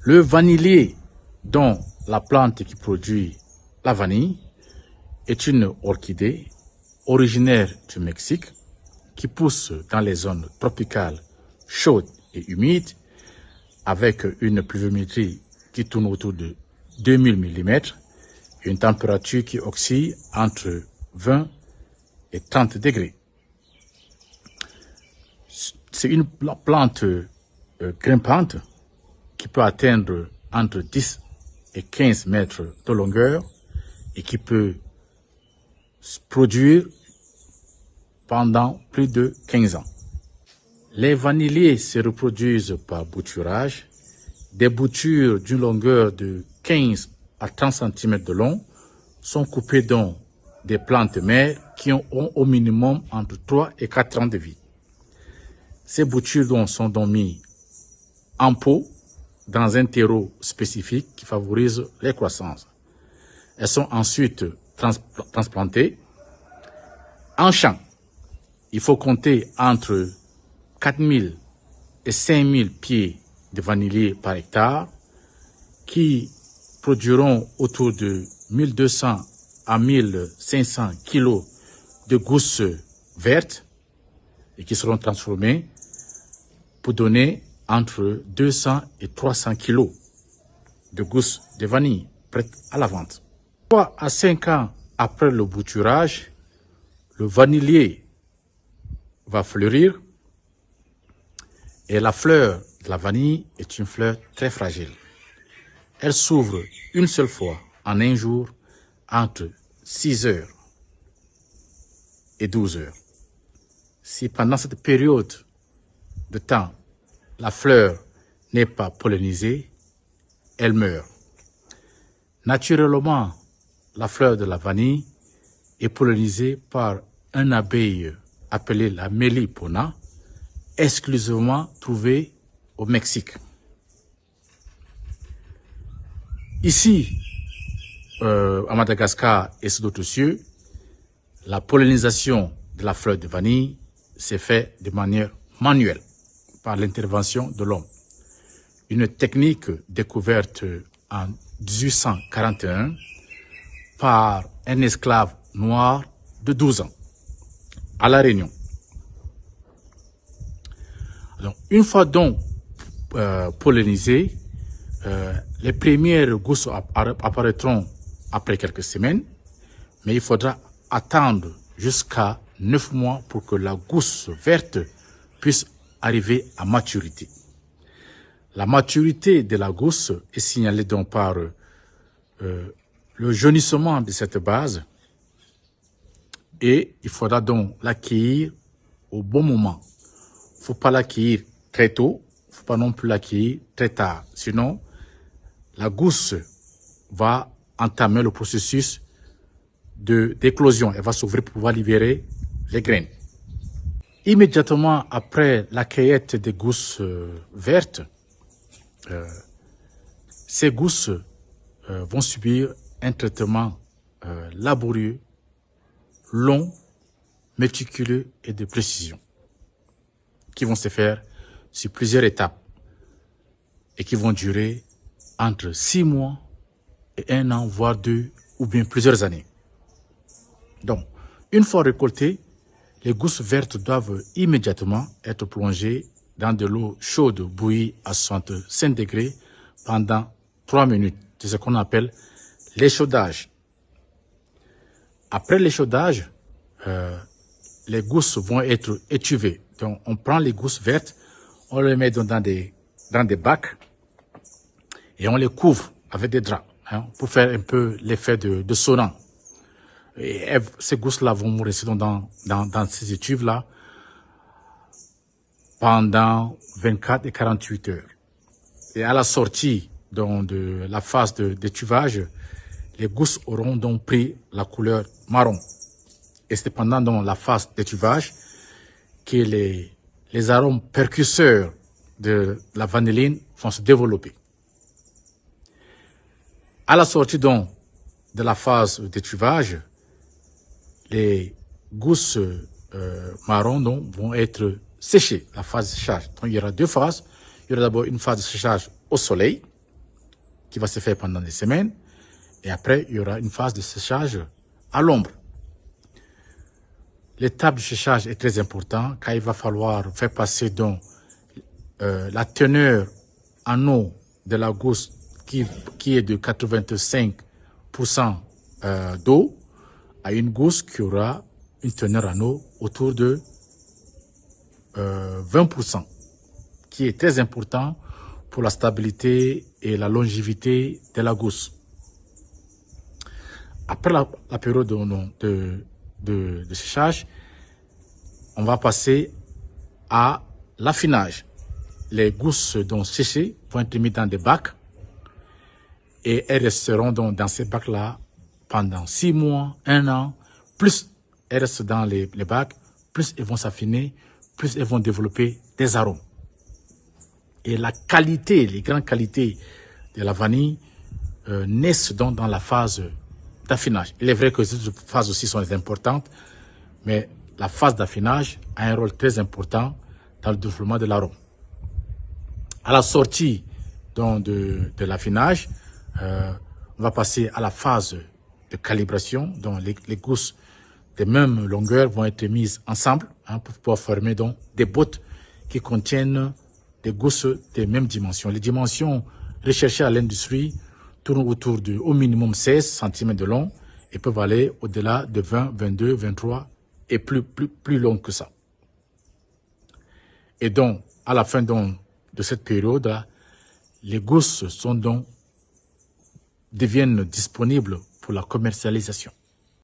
Le vanillier, dont la plante qui produit la vanille, est une orchidée originaire du Mexique qui pousse dans les zones tropicales chaudes et humides avec une pluviométrie qui tourne autour de 2000 mm et une température qui oscille entre 20 et 30 degrés. C'est une plante grimpante qui peut atteindre entre 10 et 15 mètres de longueur et qui peut se produire pendant plus de 15 ans. Les vanilliers se reproduisent par bouturage. Des boutures d'une longueur de 15 à 30 cm de long sont coupées dans des plantes mères qui ont au minimum entre 3 et 4 ans de vie. Ces boutures sont donc mises en pot dans un terreau spécifique qui favorise les croissances. Elles sont ensuite transplantées en champ. Il faut compter entre 4000 et 5000 pieds de vanillier par hectare qui produiront autour de 1200 à 1500 kg de gousses vertes et qui seront transformées pour donner entre 200 et 300 kg de gousses de vanille prêtes à la vente. 3 à 5 ans après le bouturage, le vanillier va fleurir et la fleur de la vanille est une fleur très fragile. Elle s'ouvre une seule fois en un jour entre 6 heures et 12 heures. Si pendant cette période de temps, la fleur n'est pas pollinisée, elle meurt. Naturellement, la fleur de la vanille est pollinisée par une abeille appelée la Melipona, exclusivement trouvée au Mexique. Ici, à Madagascar et sur d'autres cieux, la pollinisation de la fleur de vanille s'est faite de manière manuelle par l'intervention de l'homme. Une technique découverte en 1841 par un esclave noir de 12 ans à La Réunion. Donc, une fois donc pollinisées, les premières gousses apparaîtront après quelques semaines, mais il faudra attendre jusqu'à 9 mois pour que la gousse verte puisse arriver à maturité. La maturité de la gousse est signalée donc par le jaunissement de cette base et il faudra donc l'accueillir au bon moment. Il ne faut pas l'accueillir très tôt, il ne faut pas non plus l'accueillir très tard. Sinon, la gousse va entamer le processus d'éclosion. Elle va s'ouvrir pour pouvoir libérer les graines. Immédiatement après la cueillette des gousses vertes, ces gousses vont subir un traitement laborieux, long, méticuleux et de précision, qui vont se faire sur plusieurs étapes et qui vont durer entre 6 mois et 1 an, voire 2 ou bien plusieurs années. Donc, une fois récoltées, les gousses vertes doivent immédiatement être plongées dans de l'eau chaude bouillie à 65 degrés pendant 3 minutes. C'est ce qu'on appelle l'échaudage. Après l'échaudage, les gousses vont être étuvées. Donc, on prend les gousses vertes, on les met dans des bacs et on les couvre avec des draps pour faire un peu l'effet de sauna. Et ces gousses-là vont rester dans ces étuves-là pendant 24 et 48 heures. Et à la sortie donc, de la phase d'étuvage, les gousses auront donc pris la couleur marron. Et c'est pendant donc, la phase d'étuvage que les arômes percusseurs de la vanilline vont se développer. À la sortie donc de la phase d'étuvage, les gousses marron donc, vont être séchées, la phase de séchage. Donc il y aura 2 phases. Il y aura d'abord une phase de séchage au soleil qui va se faire pendant des semaines. Et après, il y aura une phase de séchage à l'ombre. L'étape de séchage est très importante car il va falloir faire passer donc la teneur en eau de la gousse qui est de 85% d'eau à une gousse qui aura une teneur en eau autour de 20%, qui est très important pour la stabilité et la longévité de la gousse. Après la période de séchage, on va passer à l'affinage. Les gousses donc séchées vont être mises dans des bacs et elles resteront donc dans ces bacs-là pendant 6 mois, 1 an. Plus elles restent dans les bacs, plus elles vont s'affiner, plus elles vont développer des arômes. Et la qualité, les grandes qualités de la vanille naissent donc dans la phase d'affinage. Il est vrai que ces phases aussi sont importantes, mais la phase d'affinage a un rôle très important dans le développement de l'arôme. À la sortie donc de l'affinage, on va passer à la phase de calibration. Donc les gousses de même longueur vont être mises ensemble pour pouvoir former donc des bottes qui contiennent des gousses des mêmes dimensions. Les dimensions recherchées à l'industrie tournent autour de au minimum 16 cm de long et peuvent aller au-delà de 20, 22, 23 et plus long que ça. Et donc, à la fin donc, de cette période-là, les gousses sont donc deviennent disponibles pour la commercialisation.